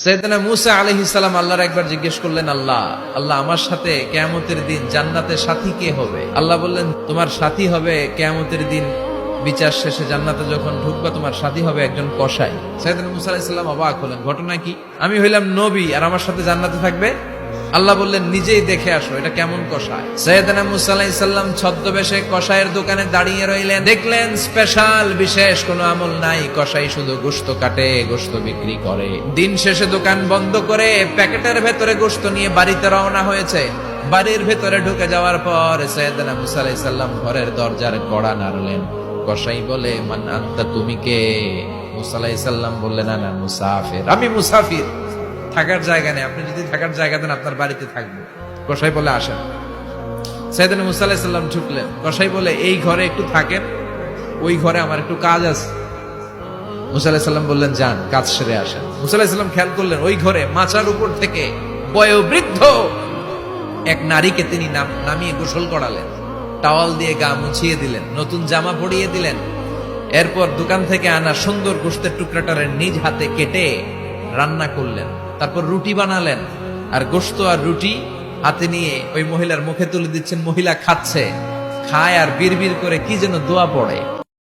সাইয়েদনা মূসা আলাইহিস সালাম আল্লাহর একবার জিজ্ঞেস করলেন, আল্লাহ আমার সাথে কিয়ামতের দিন জান্নাতে সাথী কে হবে? আল্লাহ বললেন, তোমার সাথী হবে কিয়ামতের দিন বিচার শেষে জান্নাতে যখন ঢুকবা, তোমার সাথী হবে একজন কসাই। সাইয়েদনা মূসা আলাইহিস সালাম অবাক হলেন, ঘটনা কি? আমি হইলাম নবী আর আমার সাথে জান্নাতে থাকবে? আল্লাহ বললেন, নিজেই দেখে আসো এটা কেমন কসাই। সাইয়েদনা মূসা আলাইহিস সালাম ছদ্মবেশে কসাইয়ের দোকানে দাঁড়িয়ে রইলেন। দেখলেন স্পেশাল বিশেষ কোনো আমল নাই, কসাই শুধু গোশত কাটে, গোশত বিক্রি করে। দিন শেষে দোকান বন্ধ করে প্যাকেটের ভেতরে গোশত নিয়ে বাড়িতে রওনা হয়েছে। বাড়ির ভেতরে ঢুকে যাওয়ার পর সাইয়েদনা মূসা আলাইহিস সালাম ঘরের দরজার কড়া নাড়লেন। কসাই বলে, মান আনতা, তুমি কে? মূসা আলাইহিস সালাম বললেন, আনা মুসাফির, আমি মুসাফির, থাকার জায়গা নেই, আপনি যদি থাকার জায়গা দেন আপনার বাড়িতে থাকবো। কসাই বলে, আসেন। সাইয়েদনা মূসা আলাইহিস সালাম ঢুকলেন। কসাই বলে, এই ঘরে একটু থাকেন, ওই ঘরে আমার একটু কাজ আছে। মূসা আলাইহিস সালাম বললেন, যান, কাজ সেরে আসেন। মূসা আলাইহিস সালাম খেয়াল করলেন, ওই ঘরে মাচার উপর থেকে বয়োবৃদ্ধ এক নারীকে তিনি নামিয়ে গোসল করালেন, টাওয়াল দিয়ে গা মুছিয়ে দিলেন, নতুন জামা পরিয়ে দিলেন। এরপর দোকান থেকে আনা সুন্দর গোশতের টুকরাটারে নিজ হাতে কেটে রান্না করলেন। তারপর রুটি বানালেন, আর গোশত আর রুটি হাতে নিয়ে ওই মহিলার মুখে তুলে দিচ্ছেন। মহিলা খাচ্ছে, খায় আর বিড়বিড় করে কি যেন দোয়া পড়ে।